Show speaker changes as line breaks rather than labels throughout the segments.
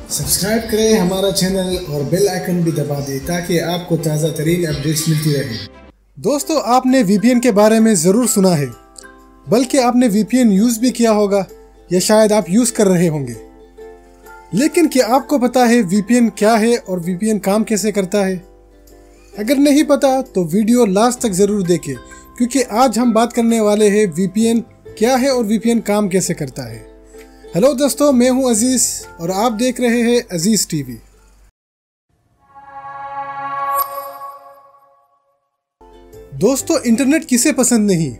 Subscribe करें हमारा channel और बेल आइकन भी दबा दें ताकि आपको ताज़ा तरीन अपडेट्स मिलती रहे।
दोस्तों, आपने VPN के बारे में ज़रूर सुना है, बल्कि आपने VPN यूज़ भी किया होगा या शायद आप यूज़ कर रहे होंगे। लेकिन क्या आपको पता है VPN क्या है और VPN काम कैसे करता है? अगर नहीं पता तो वीडियो लास्ट तक ज़रूर देखें, क्योंकि आज हम बात करने वाले हैं VPN क्या है और VPN काम कैसे करता है। हेलो दोस्तों, मैं हूं अजीज़ और आप देख रहे हैं अजीज़ टीवी। दोस्तों, इंटरनेट किसे पसंद नहीं।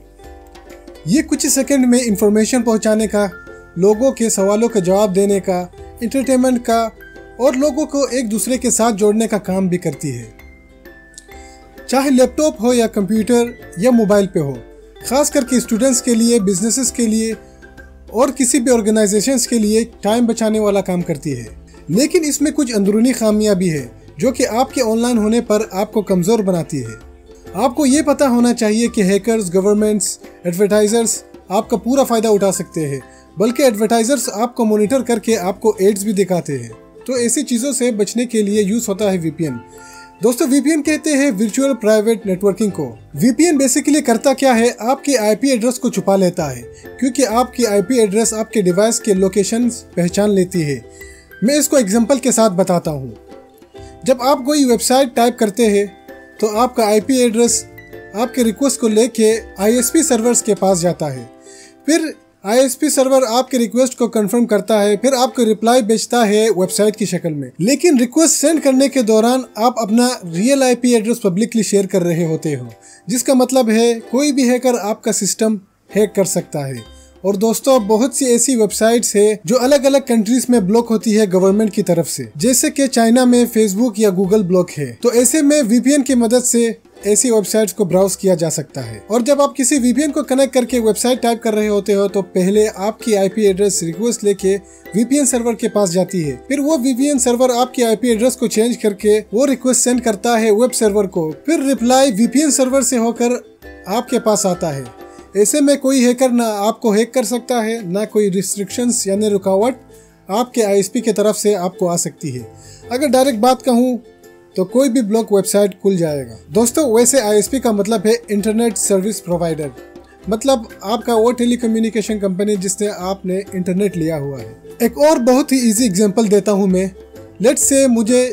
ये कुछ ही सेकंड में इंफॉर्मेशन पहुंचाने का, लोगों के सवालों का जवाब देने का, एंटरटेनमेंट का और लोगों को एक दूसरे के साथ जोड़ने का काम भी करती है। चाहे लैपटॉप हो या कंप्यूटर या मोबाइल पे हो, ख़ास करके स्टूडेंट्स के लिए, बिजनेसेस के लिए और किसी भी ऑर्गेनाइजेशंस के लिए टाइम बचाने वाला काम करती है। लेकिन इसमें कुछ अंदरूनी खामियां भी है जो कि आपके ऑनलाइन होने पर आपको कमज़ोर बनाती है। आपको ये पता होना चाहिए कि हैकर्स, गवर्नमेंट्स, एडवर्टाइजर्स आपका पूरा फ़ायदा उठा सकते हैं, बल्कि एडवर्टाइजर्स आपको मॉनिटर करके आपको एड्स भी दिखाते हैं। तो ऐसी चीज़ों से बचने के लिए यूज़ होता है VPN। दोस्तों, VPN कहते हैं वर्चुअल प्राइवेट नेटवर्किंग को। VPN बेसिकली करता क्या है, आपके IP एड्रेस को छुपा लेता है, क्योंकि आपकी IP एड्रेस आपके डिवाइस के लोकेशन पहचान लेती है। मैं इसको एग्जांपल के साथ बताता हूँ। जब आप कोई वेबसाइट टाइप करते हैं तो आपका IP एड्रेस आपके रिक्वेस्ट को लेके ISP सर्वर्स के पास जाता है। फिर ISP सर्वर आपके रिक्वेस्ट को कंफर्म करता है, फिर आपको रिप्लाई भेजता है वेबसाइट की शक्ल में। लेकिन रिक्वेस्ट सेंड करने के दौरान आप अपना real IP address publicly share कर रहे होते हो, जिसका मतलब है कोई भी हैकर आपका सिस्टम हैक कर सकता है। और दोस्तों, बहुत सी ऐसी वेबसाइट्स है जो अलग अलग कंट्रीज में ब्लॉक होती है गवर्नमेंट की तरफ से, जैसे कि चाइना में फेसबुक या गूगल ब्लॉक है। तो ऐसे में VPN की मदद से ऐसी वेबसाइट्स को ब्राउज किया जा सकता है। और जब आप किसी VPN को कनेक्ट करके वेबसाइट टाइप कर रहे होते हो तो पहले आपकी IP एड्रेस रिक्वेस्ट लेके VPN सर्वर के पास जाती है। फिर वो VPN सर्वर आपकी IP एड्रेस को चेंज करके वो रिक्वेस्ट सेंड करता है वेब सर्वर को। फिर रिप्लाई VPN सर्वर से होकर आपके पास आता है। ऐसे में कोई हैकर ना आपको हैक कर सकता है, ना कोई रिस्ट्रिक्शंस यानी रुकावट आपके ISP की तरफ से आपको आ सकती है। अगर डायरेक्ट बात कहूँ तो कोई भी ब्लॉक वेबसाइट खुल जाएगा। दोस्तों, वैसे ISP का मतलब है इंटरनेट सर्विस प्रोवाइडर, मतलब आपका वो टेलीकम्युनिकेशन कंपनी जिसने आपने इंटरनेट लिया हुआ है। एक और बहुत ही इजी एग्जांपल देता हूँ मैं। लेट्स से मुझे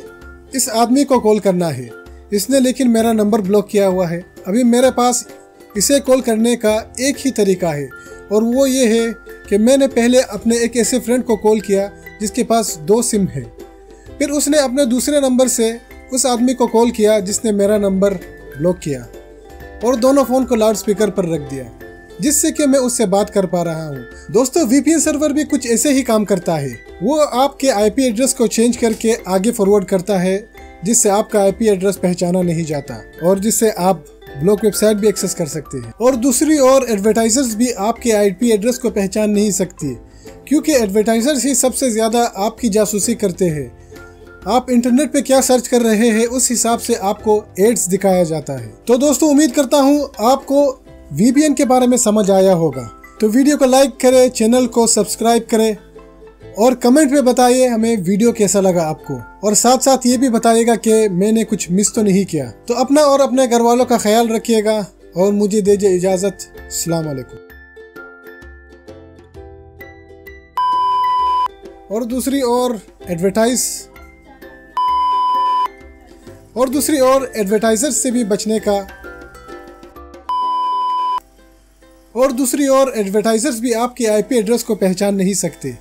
इस आदमी को कॉल करना है, इसने लेकिन मेरा नंबर ब्लॉक किया हुआ है। अभी मेरे पास इसे कॉल करने का एक ही तरीका है, और वो ये है कि मैंने पहले अपने एक ऐसे फ्रेंड को कॉल किया जिसके पास 2 सिम है। फिर उसने अपने दूसरे नंबर से उस आदमी को कॉल किया जिसने मेरा नंबर ब्लॉक किया, और दोनों फ़ोन को लाउड स्पीकर पर रख दिया, जिससे कि मैं उससे बात कर पा रहा हूँ। दोस्तों, VPN सर्वर भी कुछ ऐसे ही काम करता है। वो आपके IP एड्रेस को चेंज करके आगे फॉरवर्ड करता है, जिससे आपका IP एड्रेस पहचाना नहीं जाता और जिससे आप ब्लॉक वेबसाइट भी एक्सेस कर सकते हैं। और दूसरी ओर एडवर्टाइजर्स भी आपके IP एड्रेस को पहचान नहीं सकती, क्योंकि एडवर्टाइजर्स ही सबसे ज़्यादा आपकी जासूसी करते हैं। आप इंटरनेट पे क्या सर्च कर रहे हैं उस हिसाब से आपको एड्स दिखाया जाता है। तो दोस्तों, उम्मीद करता हूँ आपको VPN के बारे में समझ आया होगा। तो वीडियो को लाइक करें, चैनल को सब्सक्राइब करें और कमेंट में बताइए हमें वीडियो कैसा लगा आपको। और साथ साथ ये भी बताइएगा कि मैंने कुछ मिस तो नहीं किया। तो अपना और अपने घर वालों का ख्याल रखिएगा और मुझे दीजिए इजाज़त। अस्सलाम वालेकुम। और दूसरी ओर एडवर्टाइजर्स से भी बचने का, और दूसरी ओर एडवर्टाइजर्स भी आपके IP एड्रेस को पहचान नहीं सकते।